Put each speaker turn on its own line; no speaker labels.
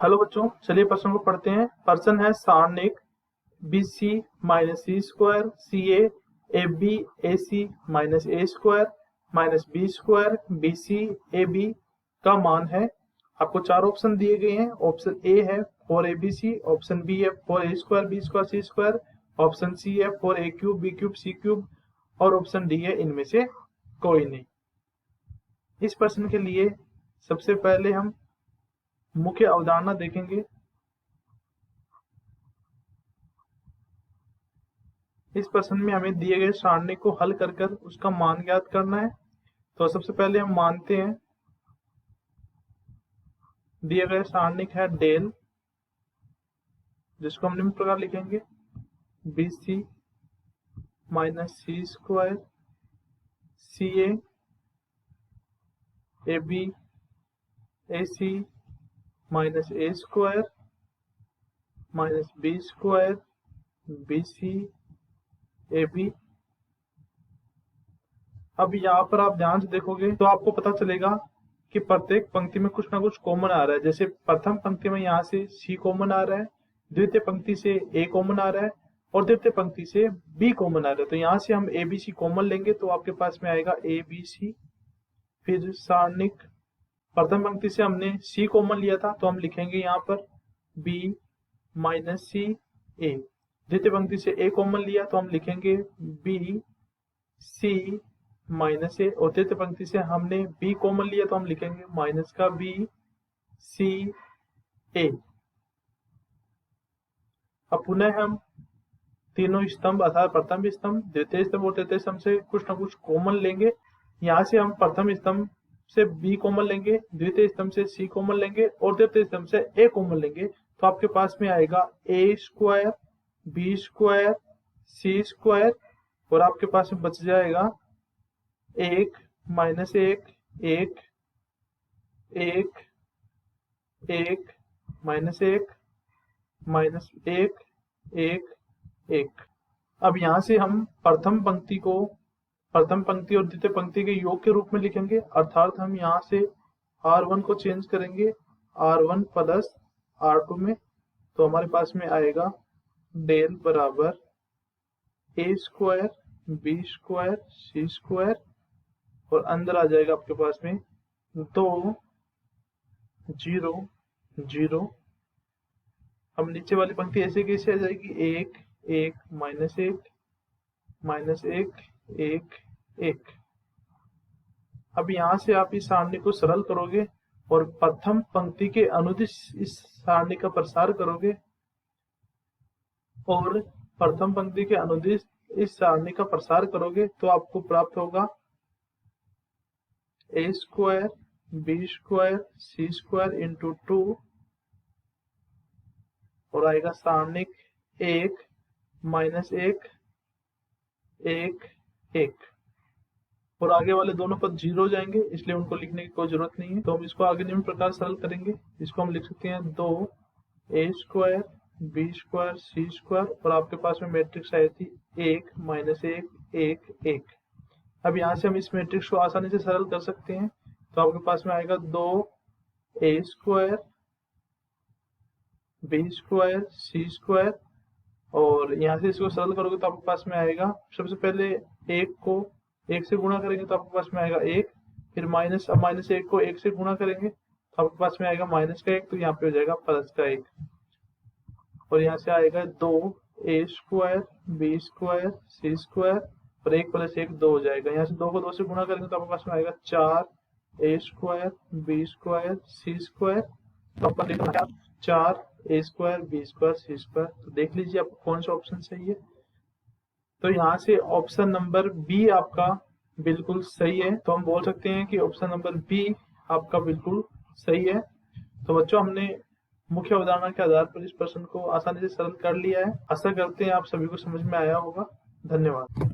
Hello बच्चों, चलिए प्रश्न को पढ़ते हैं। पर्सन है सारणिक B C minus C square C A B A C minus A square minus B square B C A B का मान है। आपको चार ऑप्शन दिए गए हैं। ऑप्शन ए है 4abc, ऑप्शन बी है 4a² बी स्क्वायर सी स्क्वायर, ऑप्शन सी है 4a³ B cube C cube और ऑप्शन डी है इनमें से कोई नहीं। इस प्रश्न के लिए सबसे पहले हम मुख्य अवधारणा देखेंगे। इस प्रश्न में हमें दिए गए सारणी को हल कर कर उसका मान ज्ञात करना है। तो सबसे पहले हम मानते हैं दिए गए सारणिक है डेल, जिसको हम निम्न प्रकार लिखेंगे B C minus C square C A B A C minus A square minus B square B C A B. अब यहाँ पर आप ध्यान से देखोगे तो आपको पता चलेगा कि प्रत्येक पंक्ति में कुछ ना कुछ कॉमन आ रहा है। जैसे प्रथम पंक्ति में यहाँ से सी कॉमन आ रहा है, द्वितीय पंक्ति से ए कॉमन आ रहा है और तृतीय पंक्ति से बी कॉमन आ रहा है। तो यहाँ से हम ए बी सी कॉमन लेंगे तो आपके पास में आएगा ए बी सी। फिर सारणिक प्रथम पंक्ति से हमने सी कॉमन लिया था तो हम लिखेंगे यहाँ पर बी माइनस सी ए। द्वितीय पंक्ति से ए कॉमन लिया तो हम लिखेंगे बी सी माइनस ए और तृतीय पंक्ति से हमने बी कॉमन लिया तो हम लिखेंगे माइनस का बी सी ए। अब पुनः हम तीनों स्तंभ अर्थात प्रथम स्तंभ, द्वितीय स्तंभ और तृतीय स्तंभ से कुछ ना कुछ कॉमन लेंगे। यहाँ से हम प्रथम स्तंभ से बी कॉमन लेंगे, द्वितीय स्तंभ से सी कॉमन लेंगे और तृतीय स्तंभ से ए कॉमन लेंगे। तो आपके पास में आएगा ए स्क्वायर बी स्क्वायर सी स्क्वायर और आपके पास में बच जाएगा एक माइनस एक एक एक एक माइनस एक माइनस एक एक एक। अब यहाँ से हम प्रथम पंक्ति को प्रथम पंक्ति और द्वितीय पंक्ति के योग के रूप में लिखेंगे, अर्थात हम यहाँ से R1 को चेंज करेंगे R1 प्लस R2 में। तो हमारे पास में आएगा डेल बराबर ए स्क्वायर बी स्क्वायर सी स्क्वायर और अंदर आ जाएगा आपके पास में 2 0 0। अब नीचे वाली पंक्ति ऐसे कैसे आ जाएगी एक एक माइनस एक माइनस एक एक एक। अब यहाँ से आप इस सारणी को सरल करोगे और प्रथम पंक्ति के अनुदिश इस सारणी का प्रसार करोगे और प्रथम पंक्ति के अनुदिश इस सारणी का प्रसार करोगे तो आपको प्राप्त होगा ए स्क्वायर बी स्क्वायर सी स्क्वायर इंटू 2 और आएगा सारणिक एक माइनस एक एक एक और आगे वाले दोनों पद 0 हो जाएंगे, इसलिए उनको लिखने की कोई जरूरत नहीं है। तो हम इसको आगे निम्न प्रकार सरल करेंगे। इसको हम लिख सकते हैं 2 ए स्क्वायर बी स्क्वायर सी स्क्वायर और आपके पास में मैट्रिक्स आई थी एक माइनस एक एक एक। अब यहाँ से हम इस मैट्रिक्स को आसानी से सरल कर सकते हैं। तो आपके पास में आएगा 2 ए स्क्वायर बी स्क्वायर सी स्क्वायर और यहाँ से इसको सरल करोगे तो आपके पास में आएगा सबसे पहले एक को एक से गुणा करेंगे तो आपके पास में आएगा एक, फिर माइनस एक को एक से गुणा करेंगे तो आपके पास में आएगा माइनस का एक, तो यहाँ पे हो जाएगा प्लस का एक और यहाँ से आएगा 2 ए स्क्वायर बी स्क्वायर सी स्क्वायर और एक प्लस एक 2 हो जाएगा। यहाँ से 2 को 2 से गुणा करेंगे तो आपके पास में आएगा 4 ए स्क्वायर बी स्क्वायर सी स्क्वायर तो आपका लिखना 4 ए स्क्वायर बी स्क्वायर सी स्क्वायर। तो देख लीजिए आपको कौन सा ऑप्शन सही है। तो यहाँ से ऑप्शन नंबर बी आपका बिल्कुल सही है। तो हम बोल सकते हैं कि ऑप्शन नंबर बी आपका बिल्कुल सही है। तो बच्चों, हमने मुख्य अवधारणा के आधार पर इस प्रश्न को आसानी से सरल कर लिया है। आशा करते हैं आप सभी को समझ में आया होगा। धन्यवाद।